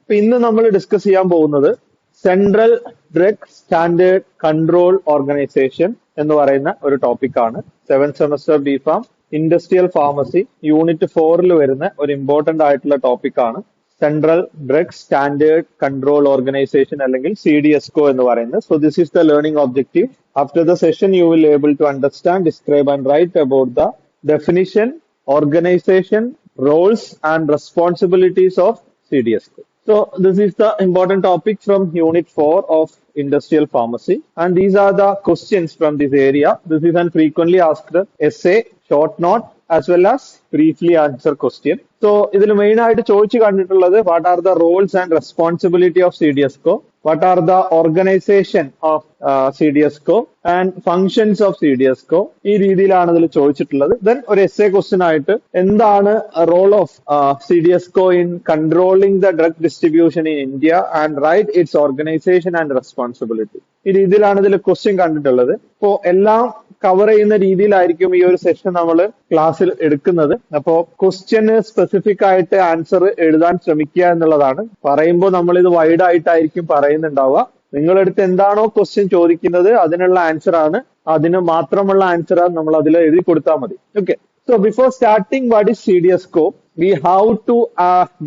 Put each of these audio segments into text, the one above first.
അപ്പൊ ഇന്ന് നമ്മൾ ഡിസ്കസ് ചെയ്യാൻ പോകുന്നത് Central drug standard control Organization എന്ന് പറയുന്ന ഒരു ടോപ്പിക്കാണ്. 7th semester B Pharm industrial pharmacy unit 4 വരുന്ന ഒരു ഇമ്പോർട്ടന്റ് ആയിട്ടുള്ള ടോപ്പിക്കാണ് Central drug standard control Organization അല്ലെങ്കിൽ CDSCO എന്ന് പറയുന്നത്. So this is the learning objective. After the session you will able to understand, describe and write about the definition, organization, roles and responsibilities of CDSCO. So this is the important topic from Unit 4 of Industrial Pharmacy, and these are the questions from this area. This is an frequently asked essay, short note as well as briefly answer question. So ഇതിൽ main ആയിട്ട് ചോദിച്ചു കണ്ടിട്ടുള്ളത് what are the roles and responsibility of CDSCO, what are the organization of CDSCO and functions of CDSCO, ഈ രീതിയിലാണ് ഇതിൽ ചോദിച്ചിട്ടുള്ളത്. Then ഒരു essay question ആയിട്ട് എന്താണ് role of CDSCO in controlling the drug distribution in India and write its organization and responsibility. ഈ രീതിയിലാണ് ഇതിൽ ക്വസ്റ്റ്യൻ കണ്ടിട്ടുള്ളത്. ഇപ്പോ എല്ലാം കവർ ചെയ്യുന്ന രീതിയിലായിരിക്കും ഈ ഒരു സെഷൻ നമ്മൾ ക്ലാസ്സിൽ എടുക്കുന്നത്. അപ്പോ ക്വസ്റ്റ്യന് സ്പെസിഫിക് ആയിട്ട് ആൻസർ എഴുതാൻ ശ്രമിക്കുക എന്നുള്ളതാണ്. പറയുമ്പോൾ നമ്മൾ ഇത് വൈഡ് ആയിട്ടായിരിക്കും പറയുന്നുണ്ടാവുക. നിങ്ങളടുത്ത് എന്താണോ ക്വസ്റ്റ്യൻ ചോദിക്കുന്നത് അതിനുള്ള ആൻസർ ആണ്, അതിന് മാത്രമുള്ള ആൻസർ ആണ് നമ്മൾ അതിൽ എഴുതി കൊടുത്താൽ മതി. Okay, so before starting what is CDSCO, we have to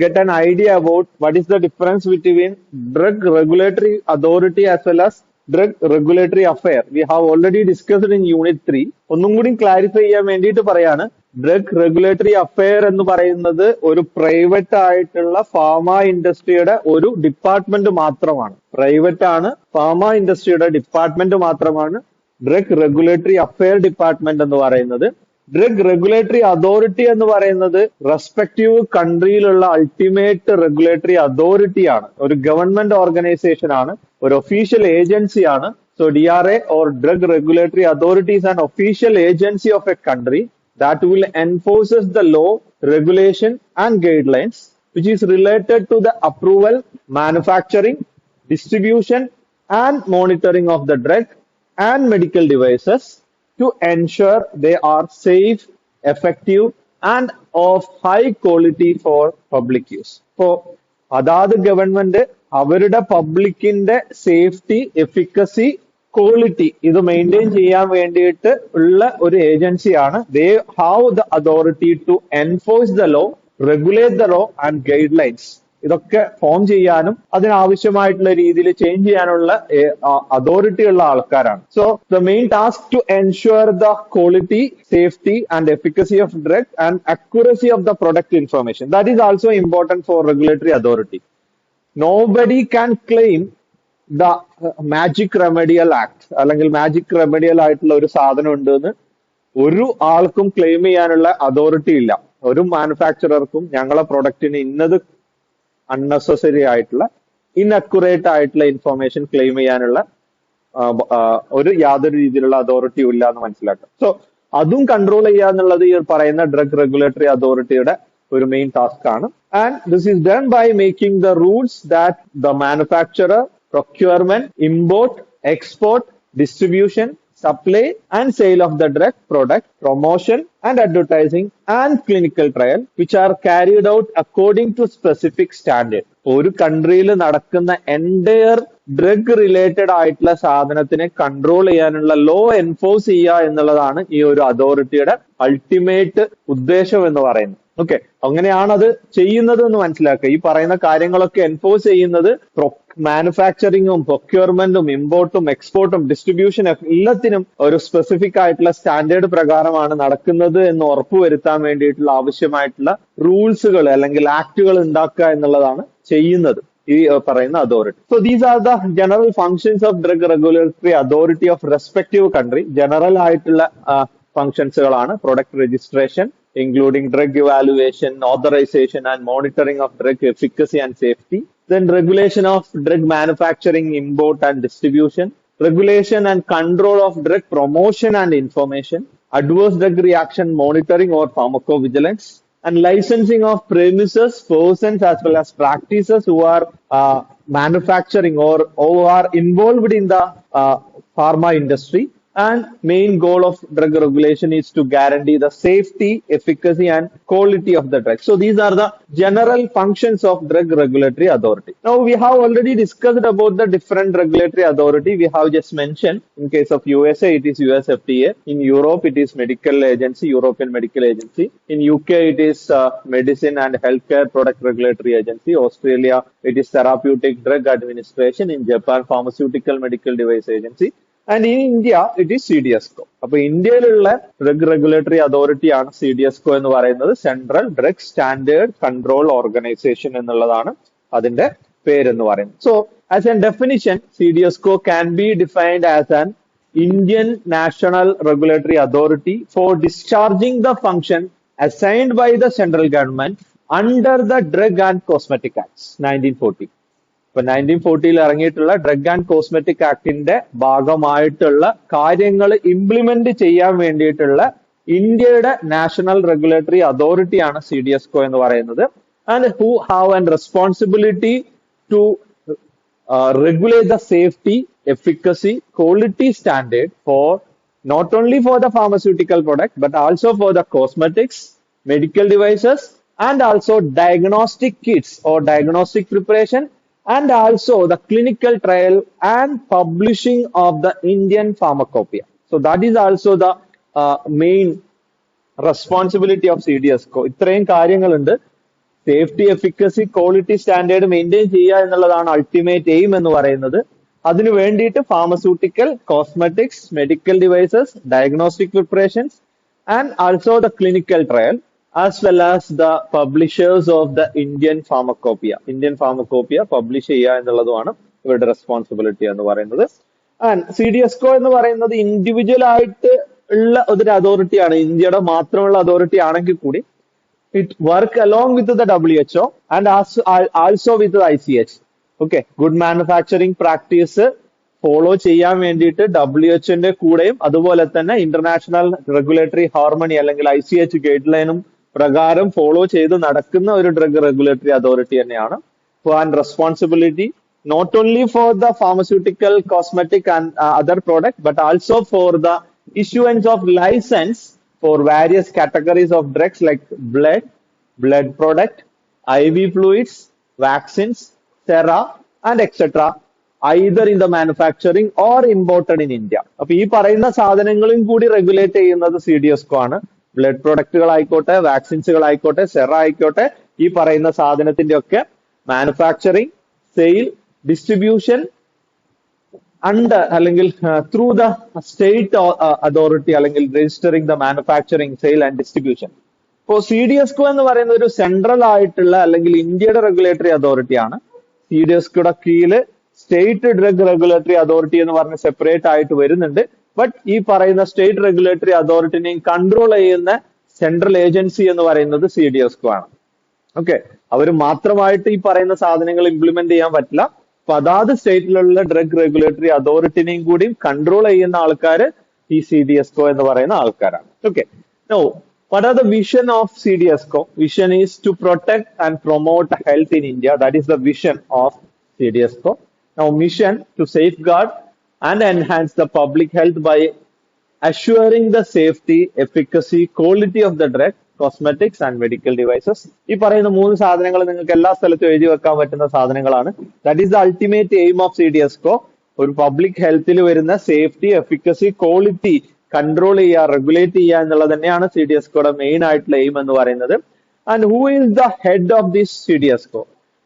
get an idea about what is the difference between drug regulatory authority as well as drug regulatory affair. We have already discussed in unit 3. ഒന്നും കൂടി clarify ചെയ്യാൻ വേണ്ടിയിട്ട് പറയാണ്, drug regulatory affair എന്ന് പറയുന്നത് ഒരു private ആയിട്ടുള്ള pharma ഇൻഡസ്ട്രിയുടെ ഒരു ഡിപ്പാർട്ട്മെന്റ് മാത്രമാണ്. പ്രൈവറ്റ് ആണ്, ഫാർമ ഇൻഡസ്ട്രിയുടെ ഡിപ്പാർട്ട്മെന്റ് മാത്രമാണ് ഡ്രഗ് റെഗുലേറ്ററി അഫെയർ ഡിപ്പാർട്ട്മെന്റ് എന്ന് പറയുന്നത്. ഡ്രഗ് റെഗുലേറ്ററി അതോറിറ്റി എന്ന് പറയുന്നത് റെസ്പെക്റ്റീവ് കൺട്രിയിലുള്ള അൾട്ടിമേറ്റ് റെഗുലേറ്ററി അതോറിറ്റി ആണ്, ഒരു ഗവൺമെന്റ് ഓർഗനൈസേഷൻ ആണ്, ഒരു ഒഫീഷ്യൽ ഏജൻസി ആണ്. So DRA or Drug Regulatory Authority is an official agency of a country that will enforces the law, regulation and guidelines which is related to the approval, manufacturing, distribution and monitoring of the drug and medical devices to ensure they are safe, effective and of high quality for public use. So അതാത് government അവരുടെ പബ്ലിക്കിന്റെ safety, efficacy, quality ഇത് maintain ചെയ്യാൻ വേണ്ടിയിട്ട് ഉള്ള ഒരു ഏജൻസിയാണ്. They have the authority to enforce the law, regulate the law and guidelines. ഇതൊക്കെ ഫോം ചെയ്യാനും അതിനാവശ്യമായിട്ടുള്ള രീതിയിൽ ചേഞ്ച് ചെയ്യാനുള്ള അതോറിറ്റി ഉള്ള ആൾക്കാരാണ്. So the main task to ensure the quality, safety and efficacy of drug and accuracy of the product information. That is also important for regulatory authority. Nobody can claim the magic remedial act അല്ലെങ്കിൽ magic remedial ആയിട്ടുള്ള ഒരു സാധനം ഉണ്ടെന്ന് ഒരു ആൾക്കും claim ചെയ്യാനുള്ള authority ഇല്ല. ഒരു മാനുഫാക്ചറർക്കും ഞങ്ങളെ പ്രൊഡക്റ്റിന് ഇന്നത് അൺനെസസറി ആയിട്ടുള്ള ഇൻഅക്യുറേറ്റ് ആയിട്ടുള്ള ഇൻഫർമേഷൻ ക്ലെയിം ചെയ്യാനുള്ള യാതൊരു രീതിയിലുള്ള അതോറിറ്റിയും ഇല്ല എന്ന് മനസ്സിലാക്കാം. സോ അതും കൺട്രോൾ ചെയ്യുക എന്നുള്ളത് ഈ പറയുന്ന ഡ്രഗ് റെഗുലേറ്ററി അതോറിറ്റിയുടെ ഒരു മെയിൻ ടാസ്ക് ആണ്. And this is done by making the rules that the manufacturer, procurement, import, export, distribution, supply and sale of the drug product, promotion and advertising and clinical trial which are carried out according to specific standard. ഒരു കൺട്രിയിൽ നടക്കുന്ന entire drug related ആയിട്ടുള്ള സാധനത്തിനെ control ചെയ്യാനുള്ള law enforce ചെയ്യുക എന്നുള്ളതാണ് ഈ ഒരു അതോറിറ്റിയുടെ അൾട്ടിമേറ്റ് ഉദ്ദേശം എന്ന് പറയുന്നത്. ഓക്കെ, അങ്ങനെയാണ് അത് ചെയ്യുന്നത് എന്ന് മനസ്സിലാക്കുക. ഈ പറയുന്ന കാര്യങ്ങളൊക്കെ എൻഫോഴ്സ് ചെയ്യുന്നത് മാനുഫാക്ചറിങ്ങും പ്രൊക്യൂർമെന്റും ഇമ്പോർട്ടും എക്സ്പോർട്ടും ഡിസ്ട്രിബ്യൂഷനും എല്ലാത്തിനും ഒരു സ്പെസിഫിക് ആയിട്ടുള്ള സ്റ്റാൻഡേർഡ് പ്രകാരമാണ് നടക്കുന്നത് എന്ന് ഉറപ്പുവരുത്താൻ വേണ്ടിയിട്ടുള്ള ആവശ്യമായിട്ടുള്ള റൂൾസുകൾ അല്ലെങ്കിൽ ആക്ടുകൾ ഉണ്ടാക്കുക എന്നുള്ളതാണ് ചെയ്യുന്നത് ഈ പറയുന്ന authority. So these are the general functions of drug regulatory authority of respective country. General ആയിട്ടുള്ള ഫങ്ഷൻസുകളാണ് product registration, including drug evaluation, authorization and monitoring of drug efficacy and safety. Then regulation of drug manufacturing, import and distribution, regulation and control of drug promotion and information, adverse drug reaction monitoring or pharmacovigilance, and licensing of premises, persons as well as practices who are manufacturing or who are involved in the pharma industry, And main goal of drug regulation is to guarantee the safety, efficacy, and quality of the drug. So these are the general functions of drug regulatory authority. Now we have already discussed about the different regulatory authority. We have just mentioned in case of USA it is US FDA. In Europe it is medical agency, European Medical Agency. In UK it is Medicine and Healthcare Product Regulatory Agency. Australia it is Therapeutic Drug Administration. In Japan Pharmaceutical Medical Device Agency. And in India, it is CDSCO. അപ്പോൾ ഇന്ത്യയിലുള്ള drug regulatory authority ആണ് CDSCO എന്ന് പറയുന്നത്. Central drug standard control organisation എന്നുള്ളതാണ് അതിന്റെ പേരെന്ന് പറയുന്നത്. So as an definition CDSCO can be defined as an Indian national regulatory authority for discharging the function assigned by the central government under the drug and cosmetic acts 1940. ഇപ്പൊ 1940 ഇറങ്ങിയിട്ടുള്ള drug and cosmetic ആക്ടിന്റെ ഭാഗമായിട്ടുള്ള കാര്യങ്ങൾ implement ചെയ്യാൻ വേണ്ടിയിട്ടുള്ള ഇന്ത്യയുടെ national regulatory അതോറിറ്റിയാണ് CDSCO എന്ന് പറയുന്നത്. And who have an responsibility to regulate the safety, efficacy, quality standard for not only for the pharmaceutical product but also for the cosmetics, medical devices, and also diagnostic kits or diagnostic preparation, and also the clinical trial and publishing of the Indian pharmacopoeia. So that is also the main responsibility of CDSCO. ഇത്രയും കാര്യങ്ങളുണ്ട്. Safety, efficacy, quality standard maintain ചെയ്യുക എന്നുള്ളതാണ് ultimate aim എന്ന് പറയുന്നത്. അതിനു വേണ്ടിയിട്ട് pharmaceutical, cosmetics, medical devices, diagnostic preparations and also the clinical trial as well as the publishers of the Indian pharmacopoeia. Indian pharmacopoeia publish ചെയ്യുക എന്നുള്ളതുമാണ് ഇവരുടെ റെസ്പോൺസിബിലിറ്റി എന്ന് പറയുന്നത്. ആൻഡ് CDSCO എന്ന് പറയുന്നത് ഇൻഡിവിജ്വൽ ആയിട്ട് ഉള്ള ഒരു അതോറിറ്റിയാണ്. ഇന്ത്യയുടെ മാത്രമുള്ള അതോറിറ്റി ആണെങ്കിൽ കൂടി it work along with the WHO and also with the ICH. Okay, good manufacturing practice follow ചെയ്യാൻ വേണ്ടിയിട്ട് WHO കൂടെയും അതുപോലെ തന്നെ ഇന്റർനാഷണൽ റെഗുലേറ്ററി ഹാർമണി അല്ലെങ്കിൽ ICH ഗൈഡ് ലൈനും പ്രകാരം ഫോളോ ചെയ്ത് നടക്കുന്ന ഒരു ഡ്രഗ് റെഗുലേറ്ററി അതോറിറ്റി തന്നെയാണ്. And responsibility not only for the pharmaceutical, cosmetic and other product but also for the issuance of license for various categories of drugs like blood product, IV fluids, vaccines, sera, and etc. either in the manufacturing or imported in India. അപ്പൊ ഈ പറയുന്ന സാധനങ്ങളും കൂടി regulate ചെയ്യുന്നത് CDSCO ആണ്. Blood പ്രൊഡക്റ്റുകൾ ആയിക്കോട്ടെ, വാക്സിൻസുകൾ ആയിക്കോട്ടെ, സെറ ആയിക്കോട്ടെ, ഈ പറയുന്ന സാധനത്തിന്റെ ഒക്കെ മാനുഫാക്ചറിങ്, സെയിൽ, ഡിസ്ട്രിബ്യൂഷൻ under അല്ലെങ്കിൽ ത്രൂ ദ സ്റ്റേറ്റ് അതോറിറ്റി അല്ലെങ്കിൽ registering the manufacturing, sale and distribution. ഇപ്പോൾ CDSCO എന്ന് പറയുന്ന ഒരു സെൻട്രൽ ആയിട്ടുള്ള അല്ലെങ്കിൽ ഇന്ത്യയുടെ റെഗുലേറ്ററി അതോറിറ്റിയാണ്. CDSCOയുടെ കീഴില് സ്റ്റേറ്റ് ഡ്രഗ് റെഗുലേറ്ററി അതോറിറ്റി എന്ന് പറഞ്ഞ് സെപ്പറേറ്റ് ആയിട്ട് വരുന്നുണ്ട്. ബട്ട് ഈ പറയുന്ന സ്റ്റേറ്റ് റെഗുലേറ്ററി അതോറിറ്റിനെയും കൺട്രോൾ ചെയ്യുന്ന സെൻട്രൽ ഏജൻസി എന്ന് പറയുന്നത് CDSCO ആണ്. ഓക്കെ, അവർ മാത്രമായിട്ട് ഈ പറയുന്ന സാധനങ്ങൾ ഇംപ്ലിമെന്റ് ചെയ്യാൻ പറ്റില്ല. അപ്പൊ അതാത് സ്റ്റേറ്റിലുള്ള ഡ്രഗ് റെഗുലേറ്ററി അതോറിറ്റിനെയും കൂടി കൺട്രോൾ ചെയ്യുന്ന ആൾക്കാർ ഈ CDSCO എന്ന് പറയുന്ന ആൾക്കാരാണ്. Okay, no what are the vision of CDSCO? Vision is to protect and promote health in India. That is the vision of CDSCO. Now mission to safeguard and enhance the public health by assuring the safety, efficacy, quality of the drug, cosmetics and medical devices. ഈ പറയുന്ന 3 സാധനങ്ങൾ നിങ്ങൾക്ക് എല്ലാ സ്ഥലത്തും എഴുതി വെക്കാൻ പറ്റുന്ന സാധനങ്ങളാണ്. That is the ultimate aim of CDSCO. ഒരു പബ്ലിക് ഹെൽത്തിൽ വരുന്ന സേഫ്റ്റി, എഫിക്കസി, ക്വാളിറ്റി കൺട്രോൾ ചെയ്യുക, റെഗുലേറ്റ് ചെയ്യുക എന്നുള്ളത് തന്നെയാണ് CDSCOയുടെ മെയിൻ ആയിട്ടുള്ള എയിം എന്ന് പറയുന്നത്. And who is the head of this CDSCO?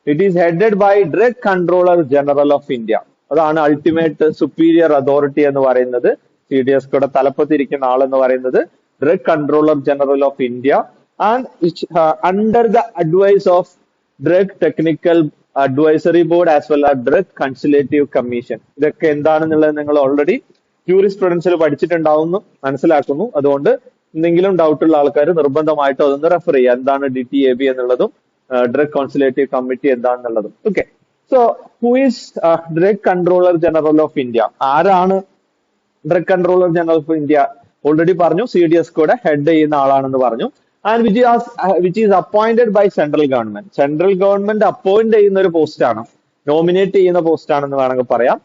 It is headed by drug controller general of India. അതാണ് അൾട്ടിമേറ്റ് സുപ്പീരിയർ അതോറിറ്റി എന്ന് പറയുന്നത്. CDSCOയുടെ തലപ്പത്തിരിക്കുന്ന ആളെന്ന് പറയുന്നത് Drug Controller General of India, and under the advice of Drug Technical Advisory Board as well as Drug Consultative Commission. ഇതൊക്കെ എന്താണെന്നുള്ളത് നിങ്ങൾ already ജൂറിസ്പ്രുഡൻസിൽ പഠിച്ചിട്ടുണ്ടാവുന്നു മനസ്സിലാക്കുന്നു. അതുകൊണ്ട് എന്തെങ്കിലും ഡൗട്ട് ഉള്ള ആൾക്കാർ നിർബന്ധമായിട്ട് അതൊന്ന് റെഫർ ചെയ്യുക. എന്താണ് DTAB എന്നുള്ളതും ഡ്രഗ് കോൺസുലേറ്റീവ് കമ്മിറ്റി എന്താണെന്നുള്ളതും. Okay, so who is drug controller general of India? ആരാണ് drug controller general of India? Already പറഞ്ഞു CDSCOയുടെ ഹെഡ് ചെയ്യുന്ന ആളാണെന്ന് പറഞ്ഞു. And which is appointed by central government. Central government appoint ചെയ്യുന്ന ഒരു പോസ്റ്റാണ്, നോമിനേറ്റ് ചെയ്യുന്ന പോസ്റ്റ് ആണെന്ന് വേണമെങ്കിൽ പറയാം.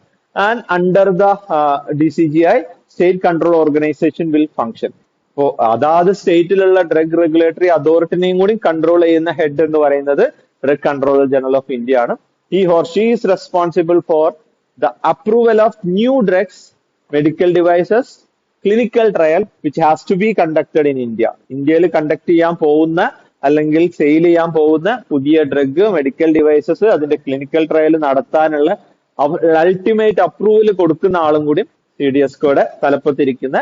And under the DCGI state control organisation will function. അപ്പോ അതാത് സ്റ്റേറ്റിലുള്ള ഡ്രഗ് റെഗുലേറ്ററി അതോറിറ്റിനെയും കൂടി കൺട്രോൾ ചെയ്യുന്ന ഹെഡ് എന്ന് പറയുന്നത് drug controller general of India ആണ്. He or she is responsible for the approval of new drugs, medical devices, clinical trial which has to be conducted in India. ഇന്ത്യയിൽ conduct ചെയ്യാൻ പോകുന്ന അല്ലെങ്കിൽ sale ചെയ്യാൻ പോകുന്ന പുതിയ ഡ്രഗ്, മെഡിക്കൽ ഡിവൈസസ്, അതിന്റെ clinical trial നടത്താനുള്ള അൾട്ടിമേറ്റ് അപ്രൂവൽ കൊടുക്കുന്ന ആളും കൂടി CDSCOയുടെ തലപ്പത്തിരിക്കുന്ന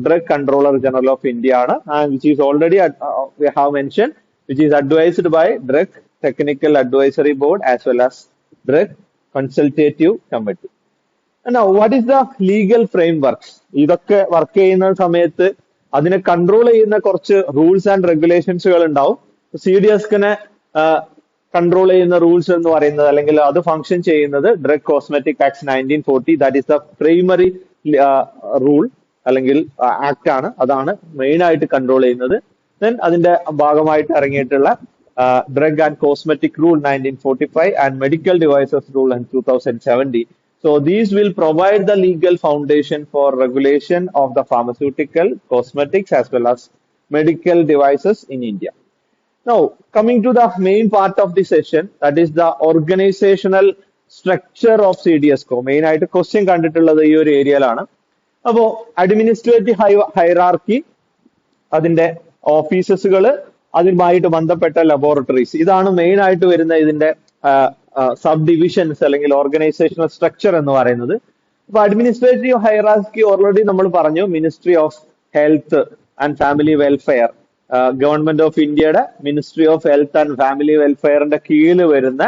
drug controller general of India ആണ്. And which is already we have mention, which is advised by drug technical advisory board as well as drug consultative committee. Now, what is the legal frameworks? ഇതൊക്കെ work ചെയ്യുന്ന സമയത്ത് അതിനെ control ചെയ്യുന്ന കുറച്ച് rules and റെഗുലേഷൻസുകൾ ഉണ്ടാവും. CDSCനെ control ചെയ്യുന്ന rules എന്ന് പറയുന്നത് അല്ലെങ്കിൽ അത് ഫംഗ്ഷൻ ചെയ്യുന്നത് drug cosmetic act 1940, that is the primary rule അല്ലെങ്കിൽ ആക്ട് ആണ്. അതാണ് മെയിൻ ആയിട്ട് കൺട്രോൾ ചെയ്യുന്നത്. ദെൻ അതിന്റെ ഭാഗമായിട്ട് ഇറങ്ങിയിട്ടുള്ള drug and cosmetic rule 1945 and medical devices rule 2070. So these will provide the legal foundation for regulation of the pharmaceutical, cosmetics as well as medical devices in India. Now, coming to the main part of the session, that is the organizational structure of CDSCO. Main ആയിട്ട് question കണ്ടിട്ടുള്ളത് ഈ ഒരു ഏരിയയിലാണ്. അപ്പോ administrative hierarchy, അതിന്റെ ഓഫീസസുകൾ, അതുമായിട്ട് ബന്ധപ്പെട്ട laboratories, ഇതാണ് മെയിൻ ആയിട്ട് വരുന്ന ഇതിന്റെ സബ് ഡിവിഷൻസ് അല്ലെങ്കിൽ ഓർഗനൈസേഷണൽ സ്ട്രക്ചർ എന്ന് പറയുന്നത്. അപ്പൊ അഡ്മിനിസ്ട്രേറ്റീവ് ഹൈറാർക്കി ഓൾറെഡി നമ്മൾ പറഞ്ഞു, ministry of health and family welfare, government of ഇന്ത്യയുടെ ministry of health and family വെൽഫെയറിന്റെ കീഴിൽ വരുന്ന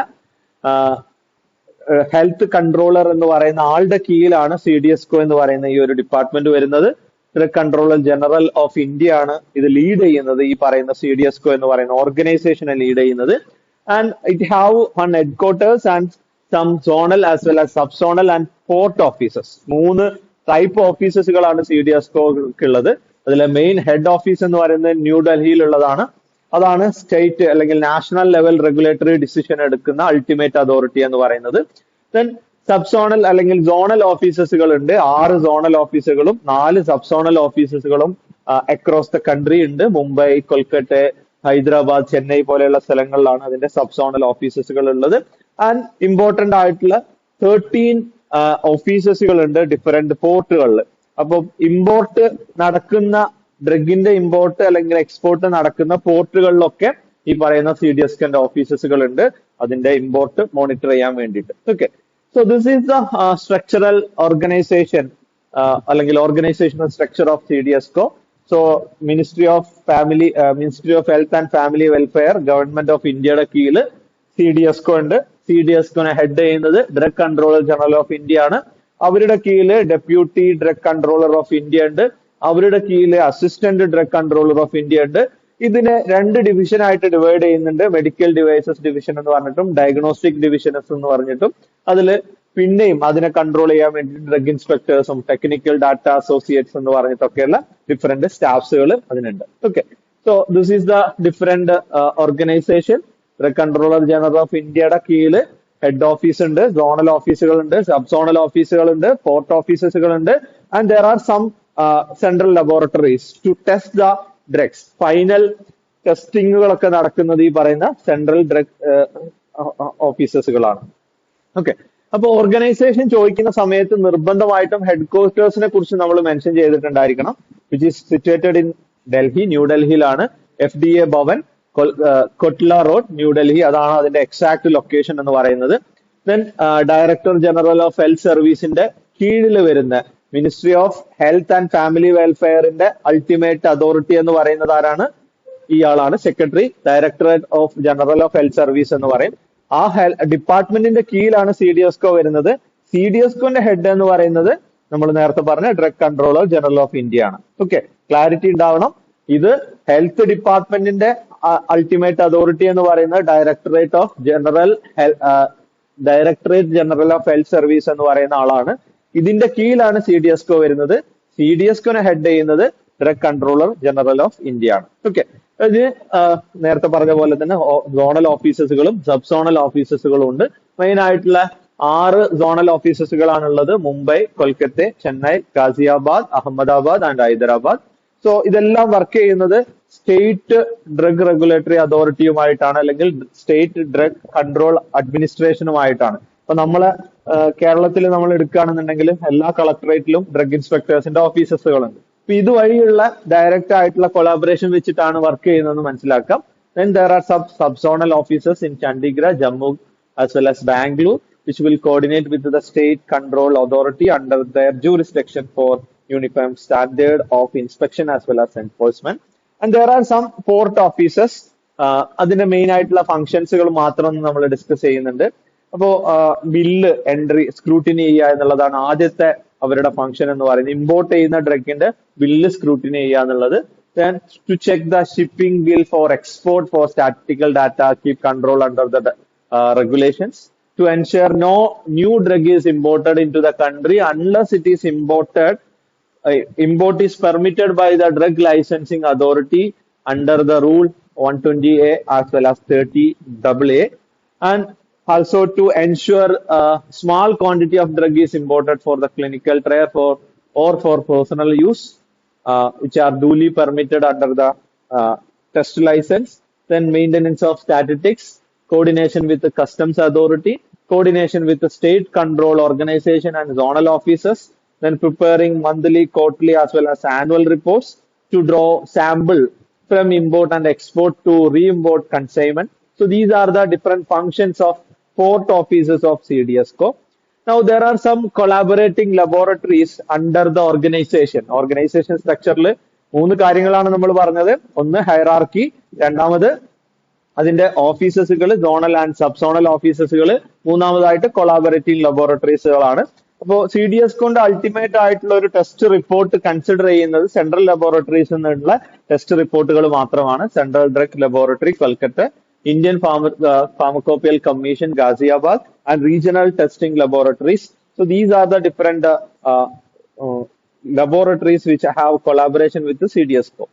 ഹെൽത്ത് കൺട്രോളർ എന്ന് പറയുന്ന ആളുടെ കീഴിലാണ് CDSCO എന്ന് പറയുന്ന ഈ ഒരു ഡിപ്പാർട്ട്മെന്റ് വരുന്നത്. Drug controller general of India ആണ് ഇത് ലീഡ് ചെയ്യുന്നത്, ഈ പറയുന്ന CDSCO എന്ന് പറയുന്ന ഓർഗനൈസേഷനെ ലീഡ് ചെയ്യുന്നത്. And it have one headquarters and some zonal as well as subzonal and port offices. 3 type ഓഫീസസുകളാണ് CDSCOക്കുള്ളത്. അതിലെ മെയിൻ ഹെഡ് ഓഫീസ് എന്ന് പറയുന്നത് ന്യൂഡൽഹിയിലുള്ളതാണ്. അതാണ് സ്റ്റേറ്റ് അല്ലെങ്കിൽ നാഷണൽ ലെവൽ റെഗുലേറ്ററി ഡിസിഷൻ എടുക്കുന്ന അൾട്ടിമേറ്റ് അതോറിറ്റി എന്ന് പറയുന്നത്. ദെൻ സബ്സോണൽ അല്ലെങ്കിൽ സോണൽ ഓഫീസസുകൾ ഉണ്ട്. 6 സോണൽ ഓഫീസുകളും 4 സബ്സോണൽ ഓഫീസസുകളും അക്രോസ് ദ കൺട്രി ഉണ്ട്. മുംബൈ, കൊൽക്കത്ത, ഹൈദരാബാദ്, ചെന്നൈ പോലെയുള്ള സ്ഥലങ്ങളിലാണ് അതിന്റെ സബ്സോണൽ ഓഫീസസുകൾ ഉള്ളത്. ആൻഡ് ഇമ്പോർട്ടന്റ് ആയിട്ടുള്ള 13 ഓഫീസസുകൾ ഉണ്ട് ഡിഫറെന്റ് പോർട്ടുകളിൽ. അപ്പം ഇമ്പോർട്ട് നടക്കുന്ന ഡ്രഗിന്റെ ഇമ്പോർട്ട് അല്ലെങ്കിൽ എക്സ്പോർട്ട് നടക്കുന്ന പോർട്ടുകളിലൊക്കെ ഈ പറയുന്ന CDSCന്റെ ഓഫീസസുകൾ ഉണ്ട്, അതിന്റെ ഇമ്പോർട്ട് മോണിറ്റർ ചെയ്യാൻ വേണ്ടിയിട്ട്. Okay, so this is the structural organisation അല്ലെങ്കിൽ organisational structure of CDSCO. So ministry of health and family welfare government of ഇന്ത്യയുടെ കീഴിൽ CDSCO ഉണ്ട്. CDSCOനെ ഹെഡ് ചെയ്യുന്നത് drug controller general of India ആണ്. അവരുടെ കീഴിൽ deputy drug controller of India ഉണ്ട്. അവരുടെ കീഴിൽ assistant drug controller of India ഉണ്ട്. ഇതിനെ 2 ഡിവിഷൻ ആയിട്ട് ഡിവൈഡ് ചെയ്യുന്നുണ്ട്. മെഡിക്കൽ ഡിവൈസസ് ഡിവിഷൻ എന്ന് പറഞ്ഞിട്ടും ഡയഗ്നോസ്റ്റിക് ഡിവിഷൻസ് എന്ന് പറഞ്ഞിട്ടും. അതിൽ പിന്നെയും അതിനെ കൺട്രോൾ ചെയ്യാൻ വേണ്ടി ഡ്രഗ് ഇൻസ്പെക്ടേഴ്സും ടെക്നിക്കൽ ഡാറ്റ അസോസിയേറ്റ്സ് എന്ന് പറഞ്ഞിട്ടൊക്കെയുള്ള ഡിഫറെന്റ് സ്റ്റാഫ്സുകൾ അതിനുണ്ട്. Okay, so this is the different organisation. Drug controller general of ഇന്ത്യയുടെ കീഴിൽ ഹെഡ് ഓഫീസ് ഉണ്ട്, സോണൽ ഓഫീസുകളുണ്ട്, സബ് സോണൽ ഓഫീസുകളുണ്ട്, പോർട്ട് ഓഫീസസുകളുണ്ട്. And there are some central laboratories to test the drugs. Final ടെസ്റ്റിങ്ങുകളൊക്കെ നടക്കുന്നത് ഈ പറയുന്ന സെൻട്രൽ ഡ്രഗ് ഓഫീസസുകളാണ്. ഓക്കെ, അപ്പൊ ഓർഗനൈസേഷൻ ചോദിക്കുന്ന സമയത്ത് നിർബന്ധമായിട്ടും ഹെഡ് ക്വാർട്ടേഴ്സിനെ കുറിച്ച് നമ്മൾ മെൻഷൻ ചെയ്തിട്ടുണ്ടായിരിക്കണം. Which is situated in Delhi, ന്യൂഡൽഹിയിലാണ്. FDA ഭവൻ, കൊട്ല റോഡ്, ന്യൂഡൽഹി, അതാണ് അതിന്റെ എക്സാക്ട് ലൊക്കേഷൻ എന്ന് പറയുന്നത്. Then director general of health സർവീസിന്റെ കീഴിൽ വരുന്ന ministry of health and family വെൽഫെയറിന്റെ അൾട്ടിമേറ്റ് അതോറിറ്റി എന്ന് പറയുന്നത് ആരാണ്? ഇയാളാണ് secretary, directorate of general of health service എന്ന് പറയും. ആ ഡിപ്പാർട്ട്മെന്റിന്റെ കീഴിലാണ് CDSCO വരുന്നത്. CDSCOന്റെ ഹെഡ് എന്ന് പറയുന്നത് നമ്മൾ നേരത്തെ പറഞ്ഞ drug controller general of India ആണ്. ഓക്കെ, ക്ലാരിറ്റി ഉണ്ടാവണം. ഇത് ഹെൽത്ത് ഡിപ്പാർട്ട്മെന്റിന്റെ അൾട്ടിമേറ്റ് അതോറിറ്റി എന്ന് പറയുന്നത് directorate general of health service എന്ന് പറയുന്ന ആളാണ്. ഇതിന്റെ കീഴിലാണ് CDSCO വരുന്നത്. CDSCOനെ ഹെഡ് ചെയ്യുന്നത് drug controller general of India ആണ്. ഓക്കെ, ഇത് നേരത്തെ പറഞ്ഞ പോലെ തന്നെ സോണൽ ഓഫീസസുകളും സബ് സോണൽ ഓഫീസസുകളും ഉണ്ട്. മെയിൻ ആയിട്ടുള്ള 6 സോണൽ ഓഫീസസുകളാണുള്ളത്. മുംബൈ, കൊൽക്കത്ത, ചെന്നൈ, ഗാസിയാബാദ്, അഹമ്മദാബാദ് ആൻഡ് ഹൈദരാബാദ്. സോ ഇതെല്ലാം വർക്ക് ചെയ്യുന്നത് സ്റ്റേറ്റ് ഡ്രഗ് റെഗുലേറ്ററി അതോറിറ്റിയുമായിട്ടാണ്, അല്ലെങ്കിൽ സ്റ്റേറ്റ് ഡ്രഗ് കൺട്രോൾ അഡ്മിനിസ്ട്രേഷനുമായിട്ടാണ്. അപ്പൊ നമ്മള് കേരളത്തിൽ നമ്മൾ എടുക്കുകയാണെന്നുണ്ടെങ്കിൽ എല്ലാ കളക്ടറേറ്റിലും ഡ്രഗ് ഇൻസ്പെക്ടേഴ്സിന്റെ ഓഫീസസുകളുണ്ട്. അപ്പൊ ഇതുവഴിയുള്ള ഡയറക്റ്റ് ആയിട്ടുള്ള കൊളാബറേഷൻ വെച്ചിട്ടാണ് വർക്ക് ചെയ്യുന്നതെന്ന് മനസ്സിലാക്കാം. Then there are sub-zonal offices in Chandigarh, Jammu as well as Bangalore, which will coordinate with the state control authority under their jurisdiction for uniform standard of inspection as well as enforcement. And there are some port offices. അതിന്റെ main ആയിട്ടുള്ള ഫംഗ്ഷൻസുകൾ മാത്രം നമ്മൾ discuss ചെയ്യുന്നുണ്ട്. അപ്പോ bill entry scrutiny ചെയ്യുക എന്നുള്ളതാണ് ആദ്യത്തെ അവരുടെ ഫംഗ്ഷൻ എന്ന് പറയുന്നത്. ഇമ്പോർട്ട് ചെയ്യുന്ന ഡ്രഗിന്റെ ബില്ല് സ്ക്രൂട്ടിനി ചെയ്യുക എന്നുള്ളത്. Then to check the shipping bill for export for statistical data, keep control under the regulations. To ensure no new drug is imported into the country unless it is imported. Import is permitted by the drug licensing authority under the rule 120A as well as 30AA. And also to ensure a small quantity of drug is imported for the clinical trial or for personal use, which are duly permitted under the test license. Then maintenance of statistics, coordination with the customs authority, coordination with the state control organization and zonal officers, then preparing monthly, quarterly as well as annual reports to draw sample from import and export to re-import consignment. So these are the different functions of port offices of CDSCO. Now there are some collaborating laboratories under the organization. Organization structure ൽ 3 കാര്യങ്ങളാണ് നമ്മൾ പറഞ്ഞത്. ഒന്ന് hierarchy, രണ്ടാമത് അതിന്റെ ഓഫീസസുകൾ, zonal and sub zonal ഓഫീസസുകൾ, മൂന്നാമതായിട്ട് collaborative ലബോറട്ടറീസുകളാണ്. അപ്പോൾ CDSCOന്റെ ultimate ആയിട്ടുള്ള ഒരു ടെസ്റ്റ് റിപ്പോർട്ട് കൺസിഡർ ചെയ്യുന്നത് സെൻട്രൽ ലബോറട്ടറീസ് നിന്നുള്ള ടെസ്റ്റ് റിപ്പോർട്ടുകൾ മാത്രമാണ്. Central drug laboratory Kolkata, Indian Pharmacopoeial Commission Ghaziabad, and regional testing laboratories. So these are the different laboratories which have collaboration with the CDSCO.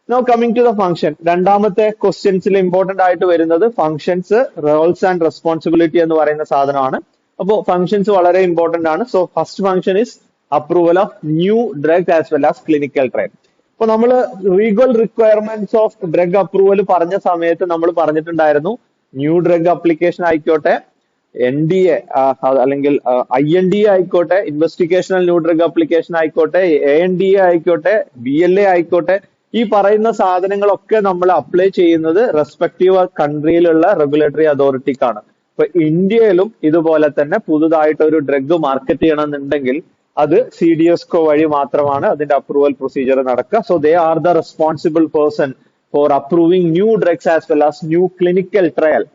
Now coming to the function, രണ്ടാമത്തെ ക്വസ്റ്റ്യൻസിൽ important ആയിട്ട് വരുന്നത് functions, roles and responsibility എന്ന് പറയുന്ന സാധനമാണ്. അപ്പോൾ functions വളരെ important ആണ്. So first function is approval of new drug as well as clinical trial. അപ്പൊ നമ്മൾ legal requirements of drug approval പറഞ്ഞ സമയത്ത് നമ്മൾ പറഞ്ഞിട്ടുണ്ടായിരുന്നു, ന്യൂ ഡ്രഗ് അപ്ലിക്കേഷൻ ആയിക്കോട്ടെ, NDA അല്ലെങ്കിൽ INDA ആയിക്കോട്ടെ, ഇൻവെസ്റ്റിഗേഷണൽ ന്യൂ ഡ്രഗ് അപ്ലിക്കേഷൻ ആയിക്കോട്ടെ, ANDA ആയിക്കോട്ടെ, BLA ആയിക്കോട്ടെ, ഈ പറയുന്ന സാധനങ്ങളൊക്കെ നമ്മൾ അപ്ലൈ ചെയ്യുന്നത് റെസ്പെക്റ്റീവ് കൺട്രിയിലുള്ള റെഗുലേറ്ററി അതോറിറ്റിക്കാണ്. ഇപ്പൊ ഇന്ത്യയിലും ഇതുപോലെ തന്നെ പുതുതായിട്ട് ഒരു ഡ്രഗ് മാർക്കറ്റ് ചെയ്യണമെന്നുണ്ടെങ്കിൽ അത് CDSCO വഴി മാത്രമാണ് അതിന്റെ അപ്രൂവൽ പ്രൊസീജിയർ നടക്കുക. So they are the responsible person for approving new drugs as well as new clinical trial.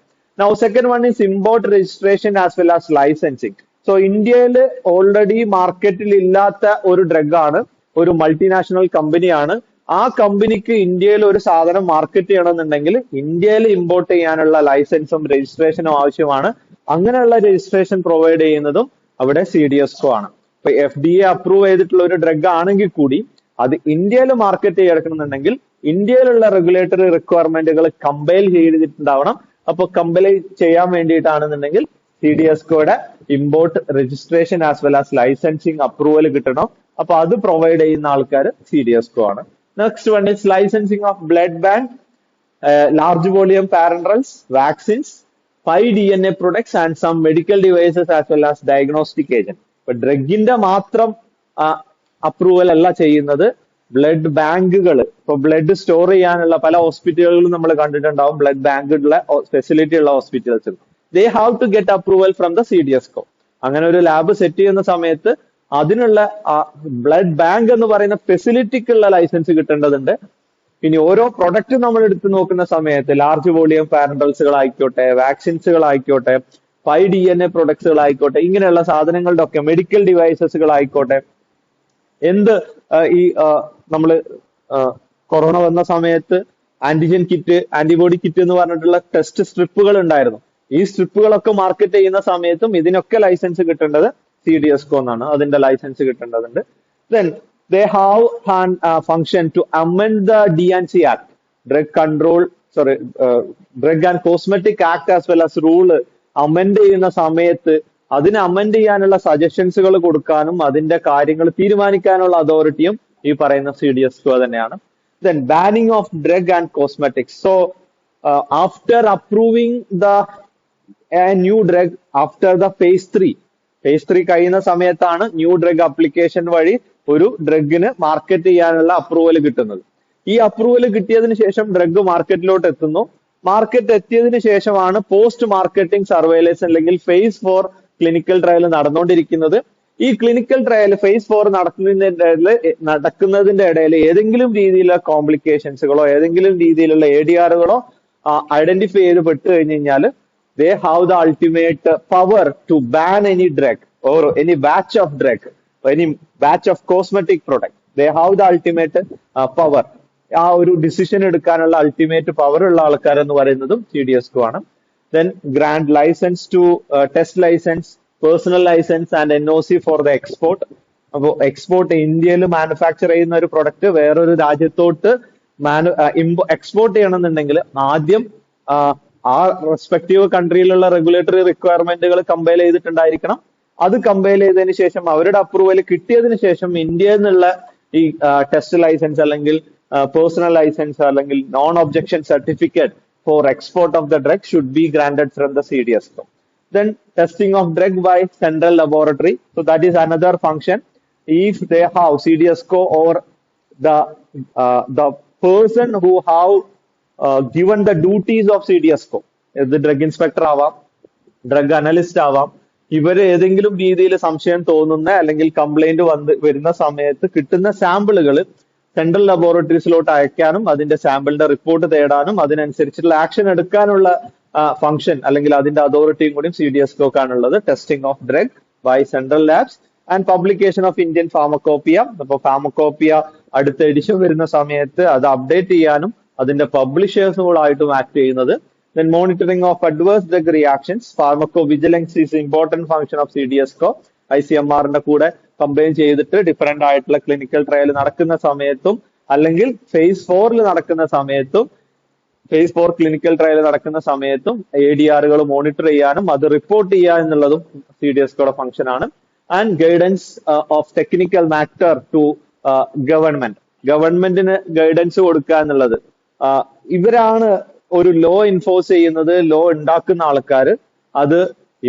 Now second one is import registration as well as licensing. So ഇന്ത്യയിൽ already മാർക്കറ്റിൽ ഇല്ലാത്ത ഒരു drug ആണ്, ഒരു multinational കമ്പനിയാണ്. ആ കമ്പനിക്ക് ഇന്ത്യയിൽ ഒരു സാധനം മാർക്കറ്റ് ചെയ്യണമെന്നുണ്ടെങ്കിൽ ഇന്ത്യയിൽ ഇമ്പോർട്ട് ചെയ്യാനുള്ള ലൈസൻസും രജിസ്ട്രേഷനും ആവശ്യമാണ്. അങ്ങനെയുള്ള രജിസ്ട്രേഷൻ പ്രൊവൈഡ് ചെയ്യുന്നതും അവിടെ CDSCO ആണ്. ഇപ്പൊ FDA അപ്രൂവ് ചെയ്തിട്ടുള്ള ഒരു ഡ്രഗ് ആണെങ്കിൽ കൂടി അത് ഇന്ത്യയിൽ മാർക്കറ്റ് ചെയ്തെടുക്കണമെന്നുണ്ടെങ്കിൽ ഇന്ത്യയിലുള്ള റെഗുലേറ്ററി റിക്വയർമെന്റുകൾ കമ്പൈൽ ചെയ്തിട്ടുണ്ടാവണം. അപ്പൊ കമ്പൈൽ ചെയ്യാൻ വേണ്ടിയിട്ടാണെന്നുണ്ടെങ്കിൽ CDSCOയുടെ import registration as well as licensing approval കിട്ടണം. അപ്പൊ അത് പ്രൊവൈഡ് ചെയ്യുന്ന ആൾക്കാർ CDSCO ആണ്. Next one is licensing of blood bank, large volume parenterals, vaccines, 5 DNA products and some medical devices as well as diagnostic agent. ഇപ്പൊ ഡ്രഗിന്റെ മാത്രം approval അല്ല ചെയ്യുന്നത്, ബ്ലഡ് ബാങ്കുകൾ, ഇപ്പൊ ബ്ലഡ് സ്റ്റോർ ചെയ്യാനുള്ള പല ഹോസ്പിറ്റലുകളിലും നമ്മൾ കണ്ടിട്ടുണ്ടാവും, ബ്ലഡ് ബാങ്കുള്ള ഫെസിലിറ്റി ഉള്ള hospitals. They have to get approval from the CDSCO. അങ്ങനെ ഒരു ലാബ് സെറ്റ് ചെയ്യുന്ന സമയത്ത് അതിനുള്ള ബ്ലഡ് ബാങ്ക് എന്ന് പറയുന്ന ഫെസിലിറ്റിക്കുള്ള ലൈസൻസ് കിട്ടേണ്ടതുണ്ട്. ഇനി ഓരോ പ്രൊഡക്റ്റ് നമ്മൾ എടുത്ത് നോക്കുന്ന സമയത്ത് ലാർജ് വോളിയം പാരൻറൽസുകളായിക്കോട്ടെ, വാക്സിൻസുകളായിക്കോട്ടെ, 5 DNA പ്രൊഡക്ട്സുകളായിക്കോട്ടെ, ഇങ്ങനെയുള്ള സാധനങ്ങളുടെ ഒക്കെ മെഡിക്കൽ ഡിവൈസസുകളായിക്കോട്ടെ, എന്ത് ഈ നമ്മള് കൊറോണ വന്ന സമയത്ത് ആന്റിജൻ കിറ്റ്, ആന്റിബോഡി കിറ്റ് എന്ന് പറഞ്ഞിട്ടുള്ള ടെസ്റ്റ് സ്ട്രിപ്പുകൾ ഉണ്ടായിരുന്നു. ഈ സ്ട്രിപ്പുകളൊക്കെ മാർക്കറ്റ് ചെയ്യുന്ന സമയത്തും ഇതിനൊക്കെ ലൈസൻസ് കിട്ടേണ്ടത് CDSCO എന്നാണ്, അതിന്റെ licence കിട്ടേണ്ടതുണ്ട്. Then they have an function to amend the D&C Act, Drug and Cosmetic Act as well as rule amend ചെയ്യുന്ന സമയത്ത് അതിനെ അമെൻഡ് ചെയ്യാനുള്ള സജഷൻസുകൾ കൊടുക്കാനും അതിന്റെ കാര്യങ്ങൾ തീരുമാനിക്കാനുള്ള അതോറിറ്റിയും ഈ പറയുന്ന CDSCO തന്നെയാണ്. Then banning of drug and cosmetics. So after approving the a new drug after the phase 3 കഴിയുന്ന സമയത്താണ് ന്യൂ ഡ്രഗ് അപ്ലിക്കേഷൻ വഴി ഒരു ഡ്രഗിന് മാർക്കറ്റ് ചെയ്യാനുള്ള അപ്രൂവൽ കിട്ടുന്നത്. ഈ അപ്രൂവൽ കിട്ടിയതിന് ശേഷം ഡ്രഗ് മാർക്കറ്റിലോട്ട് എത്തുന്നു. മാർക്കറ്റ് എത്തിയതിനു ശേഷമാണ് പോസ്റ്റ് മാർക്കറ്റിംഗ് സർവൈലൻസ് അല്ലെങ്കിൽ phase 4 ക്ലിനിക്കൽ ട്രയൽ നടന്നുകൊണ്ടിരിക്കുന്നത്. ഈ ക്ലിനിക്കൽ ട്രയൽ phase 4 നടക്കുന്നതിന്റെ ഇടയിൽ ഏതെങ്കിലും രീതിയിലുള്ള കോംപ്ലിക്കേഷൻസുകളോ ഏതെങ്കിലും രീതിയിലുള്ള ADRകളോ ഐഡന്റിഫൈ ചെയ്ത് പെട്ട് കഴിഞ്ഞു കഴിഞ്ഞാൽ they have the ultimate power to ban any drug or any batch of drug or any batch of cosmetic product. They have the ultimate power. ആ ഒരു ഡിസിഷൻ എടുക്കാനുള്ള അൾട്ടിമേറ്റ് പവർ ഉള്ള ആൾക്കാർ എന്ന് പറയുന്നതും CDSCO ആണ്. Then grant license to test license, personal license and NOC for the export. അപ്പോൾ export ഇന്ത്യയിൽ മാനുഫാക്ചർ ചെയ്യുന്ന ഒരു പ്രൊഡക്റ്റ് വേറൊരു രാജ്യത്തോട്ട് എക്സ്പോർട്ട് ചെയ്യണമെന്നുണ്ടെങ്കിൽ ആദ്യം ആ റെസ്പെക്റ്റീവ് കൺട്രിയിലുള്ള റെഗുലേറ്ററി റിക്വയർമെന്റുകൾ കമ്പയൽ ചെയ്തിട്ടുണ്ടായിരിക്കണം. അത് കമ്പയൽ ചെയ്തതിനു ശേഷം അവരുടെ അപ്രൂവൽ കിട്ടിയതിനു ശേഷം ഇന്ത്യയിൽ നിന്നുള്ള ഈ ടെസ്റ്റ് ലൈസൻസ് അല്ലെങ്കിൽ പേഴ്സണൽ ലൈസൻസ് അല്ലെങ്കിൽ non objection certificate four export of the drug should be granted from the CDSCO. Then testing of drug by central laboratory. So that is another function. If they have CDSCO or the person who have given the duties of CDSCO, the drug inspector ആവാം, drug analyst ആവാം, ഇവര് ഏതെങ്കിലും രീതിയിൽ സംശയം തോന്നുന്ന അല്ലെങ്കിൽ complaint വരുന്ന സമയത്ത് കിട്ടുന്ന സാമ്പിളുകൾ സെൻട്രൽ ലബോറട്ടറീസിലോട്ട് അയക്കാനും അതിന്റെ സാമ്പിളിന്റെ റിപ്പോർട്ട് തേടാനും അതിനനുസരിച്ചുള്ള ആക്ഷൻ എടുക്കാനുള്ള ഫംഗ്ഷൻ അല്ലെങ്കിൽ അതിന്റെ അതോറിറ്റിയും കൂടി CDSCOക്കാണുള്ളത്. Testing of drug by central labs and publication of Indian pharmacopoeia. അപ്പോൾ ഫാർമക്കോപ്പിയ അടുത്ത എഡിഷൻ വരുന്ന സമയത്ത് അത് അപ്ഡേറ്റ് ചെയ്യാനും അതിന്റെ പബ്ലിഷേഴ്സുകളായിട്ടും ആക്ട് ചെയ്യുന്നത്. Then monitoring of adverse drug reactions. Pharmacovigilance is important function of CDSCO. ICMR-ന്റെ കൂടെ കമ്പൈൻ ചെയ്തിട്ട് ഡിഫറെന്റ് ആയിട്ടുള്ള ക്ലിനിക്കൽ ട്രയൽ നടക്കുന്ന സമയത്തും അല്ലെങ്കിൽ phase 4 നടക്കുന്ന സമയത്തും phase 4 ക്ലിനിക്കൽ ട്രയൽ നടക്കുന്ന സമയത്തും ADRകൾ മോണിറ്റർ ചെയ്യാനും അത് റിപ്പോർട്ട് ചെയ്യുക എന്നുള്ളതും CDSCOയുടെ ഫംഗ്ഷൻ ആണ്. And guidance of technical matter to ഗവൺമെന്റിന് ഗൈഡൻസ് കൊടുക്കുക എന്നുള്ളത്. ഇവരാണ് ഒരു ലോ എൻഫോഴ്സ് ചെയ്യുന്നത്, ലോ ഉണ്ടാക്കുന്ന ആൾക്കാർ. അത്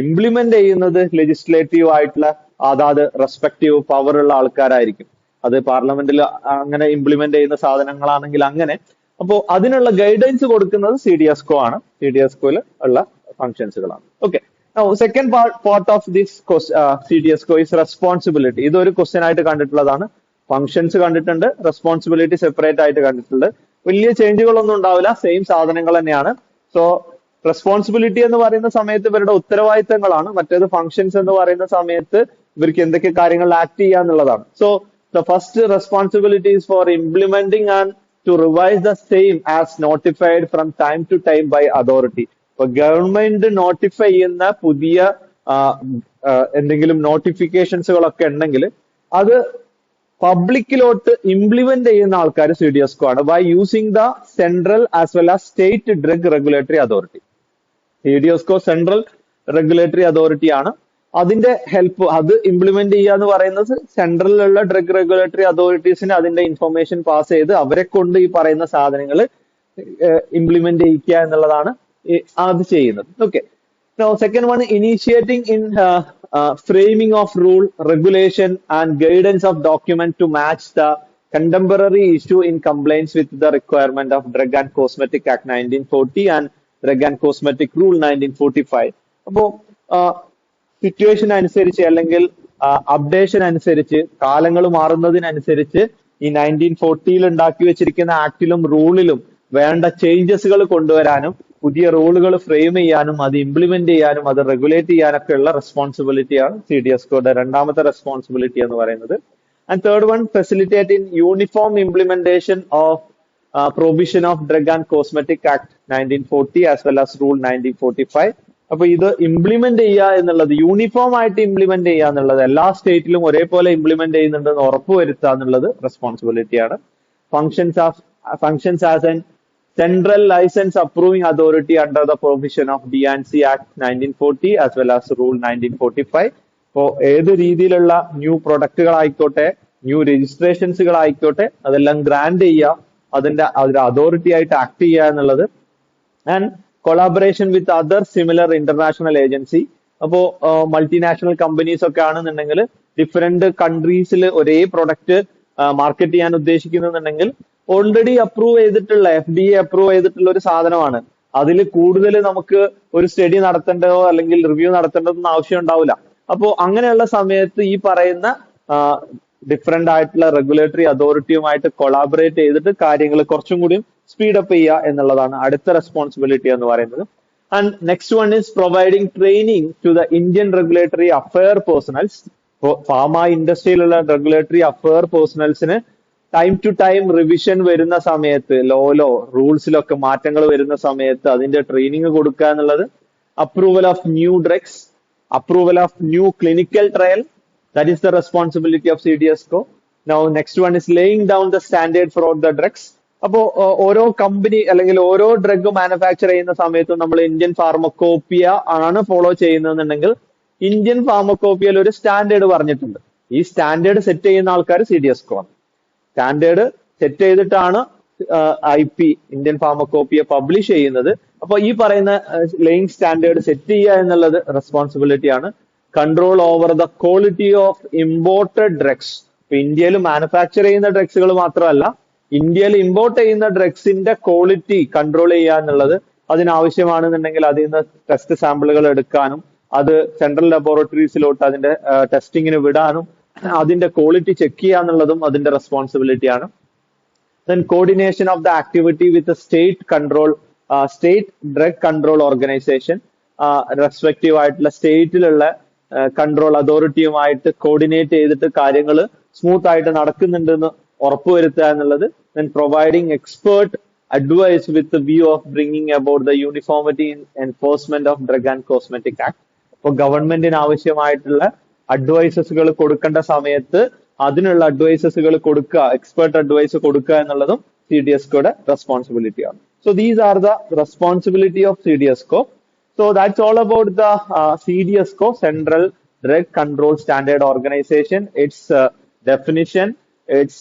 ഇംപ്ലിമെന്റ് ചെയ്യുന്നത് ലെജിസ്ലേറ്റീവ് ആയിട്ടുള്ള അതാത് റെസ്പെക്റ്റീവ് പവർ ഉള്ള ആൾക്കാരായിരിക്കും. അത് പാർലമെന്റിൽ അങ്ങനെ ഇംപ്ലിമെന്റ് ചെയ്യുന്ന സാധനങ്ങളാണെങ്കിൽ അങ്ങനെ. അപ്പോ അതിനുള്ള ഗൈഡൻസ് കൊടുക്കുന്നത് CDSCO ആണ്. CDSCOയിൽ ഉള്ള ഫംഗ്ഷൻസുകളാണ്. Okay, second part of this CDSCO is responsibility. ഇതൊരു ക്വസ്റ്റ്യൻ ആയിട്ട് കണ്ടിട്ടുള്ളതാണ്. ഫംഗ്ഷൻസ് കണ്ടിട്ടുണ്ട്, റെസ്പോൺസിബിലിറ്റി സെപ്പറേറ്റ് ആയിട്ട് കണ്ടിട്ടുണ്ട്. വലിയ ചേഞ്ചുകളൊന്നും ഉണ്ടാവില്ല, സെയിം സാധനങ്ങൾ തന്നെയാണ്. സോ റെസ്പോൺസിബിലിറ്റി എന്ന് പറയുന്ന സമയത്ത് ഇവരുടെ ഉത്തരവാദിത്തങ്ങളാണ്, മറ്റേത് ഫംഗ്ഷൻസ് എന്ന് പറയുന്ന സമയത്ത് ഇവർക്ക് എന്തൊക്കെ കാര്യങ്ങൾ ആക്ട് ചെയ്യാന്നുള്ളതാണ്. So the first responsibility is for implementing and to revise the same as notified from time to time by authority. ഇപ്പൊ ഗവൺമെന്റ് നോട്ടിഫൈ ചെയ്യുന്ന പുതിയ എന്തെങ്കിലും നോട്ടിഫിക്കേഷൻസുകളൊക്കെ ഉണ്ടെങ്കിൽ അത് പബ്ലിക്കിലോട്ട് ഇംപ്ലിമെന്റ് ചെയ്യുന്ന ആൾക്കാർ CDSCO ആണ്. By using the central as well as state drug regulatory authority. CDSCO central regulatory authority ആണ്. അതിന്റെ ഹെൽപ്പ്, അത് ഇംപ്ലിമെന്റ് ചെയ്യുക എന്ന് പറയുന്നത് സെൻട്രലിലുള്ള ഡ്രഗ് റെഗുലേറ്ററി അതോറിറ്റീസിന് അതിന്റെ ഇൻഫർമേഷൻ പാസ് ചെയ്ത് അവരെ കൊണ്ട് ഈ പറയുന്ന സാധനങ്ങൾ ഇംപ്ലിമെന്റ് ചെയ്യിക്കുക എന്നുള്ളതാണ് അത് ചെയ്യുന്നത്. Okay, second one, initiating in framing of rule, regulation and guidance of document to match the contemporary issue in compliance with the requirement of Drug and Cosmetic Act 1940 and Drug and Cosmetic Rule 1945. അപ്പോ situation അനുസരിച്ച് അല്ലെങ്കിൽ updation അനുസരിച്ച് കാലങ്ങൾ മാറുന്നതിനനുസരിച്ച് ഈ 1940 ഉണ്ടാക്കി വെച്ചിരിക്കുന്ന ആക്ടിലും റൂളിലും വേണ്ട ചേഞ്ചസുകൾ കൊണ്ടുവരാനും പുതിയ റൂളുകൾ ഫ്രെയിം ചെയ്യാനും അത് ഇംപ്ലിമെന്റ് ചെയ്യാനും അത് റെഗുലേറ്റ് ചെയ്യാനൊക്കെ ഉള്ള റെസ്പോൺസിബിലിറ്റിയാണ് CDSCOയുടെ രണ്ടാമത്തെ റെസ്പോൺസിബിലിറ്റി എന്ന് പറയുന്നത്. And third one, facilitate in uniform implementation of provision of drug and cosmetic act 1940 as well as rule 1945. അപ്പൊ ഇത് ഇംപ്ലിമെന്റ് ചെയ്യുക എന്നുള്ളത്, യൂണിഫോം ആയിട്ട് ഇംപ്ലിമെന്റ് ചെയ്യുക എന്നുള്ളത്, എല്ലാ സ്റ്റേറ്റിലും ഒരേപോലെ ഇംപ്ലിമെന്റ് ചെയ്യുന്നുണ്ടെന്ന് ഉറപ്പുവരുത്തുക എന്നുള്ളത് റെസ്പോൺസിബിലിറ്റിയാണ്. Functions as an Central License Approving Authority under the provision of D&C Act 1940 as well as Rule 1945. അപ്പോൾ ഏത് രീതിയിലുള്ള ന്യൂ പ്രൊഡക്റ്റുകളായിക്കോട്ടെ ന്യൂ രജിസ്ട്രേഷൻസുകളായിക്കോട്ടെ അതെല്ലാം ഗ്രാൻഡ് ചെയ്യുക, അതിന്റെ ഒരു അതോറിറ്റി ആയിട്ട് ആക്ട് ചെയ്യുക എന്നുള്ളത്. And collaboration with other similar international agency. അപ്പോ മൾട്ടിനാഷണൽ കമ്പനീസ് ഒക്കെ ആണെന്നുണ്ടെങ്കിൽ ഡിഫറെന്റ് കൺട്രീസിൽ ഒരേ പ്രൊഡക്റ്റ് മാർക്കറ്റ് ചെയ്യാൻ ഉദ്ദേശിക്കുന്നുണ്ടെങ്കിൽ ഓൾറെഡി അപ്രൂവ് ചെയ്തിട്ടുള്ള FDA അപ്രൂവ് ചെയ്തിട്ടുള്ള ഒരു സാധനമാണ്. അതിൽ കൂടുതൽ നമുക്ക് ഒരു സ്റ്റഡി നടത്തേണ്ടതോ അല്ലെങ്കിൽ റിവ്യൂ നടത്തേണ്ടതൊന്നും ആവശ്യം ഉണ്ടാവില്ല. അപ്പോ അങ്ങനെയുള്ള സമയത്ത് ഈ പറയുന്ന ഡിഫറെന്റ് ആയിട്ടുള്ള റെഗുലേറ്ററി അതോറിറ്റിയുമായിട്ട് കൊളാബറേറ്റ് ചെയ്തിട്ട് കാര്യങ്ങൾ കുറച്ചും കൂടി സ്പീഡപ്പ് ചെയ്യുക എന്നുള്ളതാണ് അടുത്ത റെസ്പോൺസിബിലിറ്റി എന്ന് പറയുന്നത്. And next one is providing training to the Indian regulatory affair personnels. Pharma ഇൻഡസ്ട്രിയിലുള്ള റെഗുലേറ്ററി അഫയർ പേഴ്സണൽസിന് ടൈം ടു ടൈം റിവിഷൻ വരുന്ന സമയത്ത് ലോയിലോ റൂൾസിലൊക്കെ മാറ്റങ്ങൾ വരുന്ന സമയത്ത് അതിന്റെ ട്രെയിനിങ് കൊടുക്കുക എന്നുള്ളത്. Approval of new drugs, approval of new clinical trial, that is the responsibility of CDSCO. Now next one is laying down the standard for the drugs. അപ്പോ ഓരോ കമ്പനി അല്ലെങ്കിൽ ഓരോ ഡ്രഗ് മാനുഫാക്ചർ ചെയ്യുന്ന സമയത്തും നമ്മൾ ഇന്ത്യൻ ഫാർമക്കോപ്പിയ ആണ് follow ചെയ്യുന്നതെന്നുണ്ടെങ്കിൽ Indian ഫാർമക്കോപ്പിയയിൽ ഒരു standard പറഞ്ഞിട്ടുണ്ട്. ഈ സ്റ്റാൻഡേർഡ് സെറ്റ് ചെയ്യുന്ന ആൾക്കാർ CDSCO ആണ്. സ്റ്റാൻഡേർഡ് സെറ്റ് ചെയ്തിട്ടാണ് IP ഇന്ത്യൻ ഫാർമക്കോപ്പിയ പബ്ലിഷ് ചെയ്യുന്നത്. അപ്പൊ ഈ പറയുന്ന ലേയിങ് സ്റ്റാൻഡേർഡ് സെറ്റ് ചെയ്യുക എന്നുള്ളത് റെസ്പോൺസിബിലിറ്റി ആണ്. Control over the quality of imported drugs. ഇപ്പൊ ഇന്ത്യയിൽ മാനുഫാക്ചർ ചെയ്യുന്ന ഡ്രഗ്സുകൾ മാത്രമല്ല, ഇന്ത്യയിൽ ഇമ്പോർട്ട് ചെയ്യുന്ന ഡ്രഗ്സിന്റെ ക്വാളിറ്റി കൺട്രോൾ ചെയ്യുക എന്നുള്ളത്. അതിനാവശ്യമാണെന്നുണ്ടെങ്കിൽ അതിൽ നിന്ന് ടെസ്റ്റ് സാമ്പിളുകൾ എടുക്കാനും അത് സെൻട്രൽ ലബോറട്ടറീസിലോട്ട് അതിന്റെ ടെസ്റ്റിങ്ങിന് വിടാനും അതിന്റെ ക്വാളിറ്റി ചെക്ക് ചെയ്യുക എന്നുള്ളതും അതിന്റെ റെസ്പോൺസിബിലിറ്റി ആണ്. Then coordination of the activity with the state drug control organization, respective ആയിട്ടുള്ള സ്റ്റേറ്റിലുള്ള കൺട്രോൾ അതോറിറ്റിയുമായിട്ട് കോർഡിനേറ്റ് ചെയ്തിട്ട് കാര്യങ്ങൾ സ്മൂത്ത് ആയിട്ട് നടക്കുന്നുണ്ടെന്ന് ഉറപ്പുവരുത്തുക എന്നുള്ളത്. Then providing expert advice with the view of bringing about the uniformity in enforcement of Drug and Cosmetic Act. അപ്പോൾ ഗവൺമെന്റിന് ആവശ്യമായിട്ടുള്ള അഡ്വൈസസുകൾ കൊടുക്കേണ്ട സമയത്ത് അതിനുള്ള അഡ്വൈസസുകൾ കൊടുക്കുക, എക്സ്പെർട്ട് അഡ്വൈസ് കൊടുക്കുക എന്നുള്ളതും CDSCOയുടെ റെസ്പോൺസിബിലിറ്റി ആണ്. So these are the responsibility of CDSCO. So that's all about the CDSCO, Central Drug Control Standard Organization, its definition, its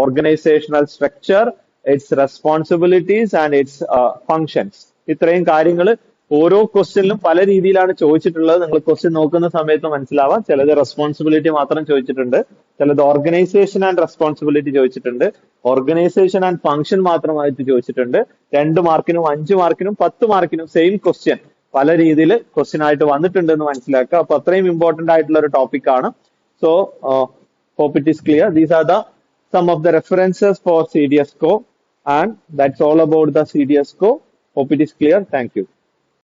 organizational structure, its responsibilities and its functions. ഇത്രയും കാര്യങ്ങൾ ഓരോ ക്വസ്റ്റ്യനിലും പല രീതിയിലാണ് ചോദിച്ചിട്ടുള്ളത്. നിങ്ങൾ ക്വസ്റ്റ്യൻ നോക്കുന്ന സമയത്ത് മനസ്സിലാവാം. ചിലത് റെസ്പോൺസിബിലിറ്റി മാത്രം ചോദിച്ചിട്ടുണ്ട്, ചിലത് ഓർഗനൈസേഷൻ ആൻഡ് റെസ്പോൺസിബിലിറ്റി ചോദിച്ചിട്ടുണ്ട്, ഓർഗനൈസേഷൻ ആൻഡ് ഫംഗ്ഷൻ മാത്രമായിട്ട് ചോദിച്ചിട്ടുണ്ട്. 2 മാർക്കിനും 5 മാർക്കിനും 10 മാർക്കിനും സെയിം ക്വസ്റ്റ്യൻ പല രീതിയിൽ ക്വസ്റ്റ്യൻ ആയിട്ട് വന്നിട്ടുണ്ട് എന്ന് മനസ്സിലാക്കുക. അപ്പൊ അത്രയും ഇമ്പോർട്ടന്റ് ആയിട്ടുള്ള ഒരു ടോപ്പിക് ആണ്. So hope it is clear. These are the some of the references for CDSCO and that's all about the CDSCO. Hope it is clear. Thank you.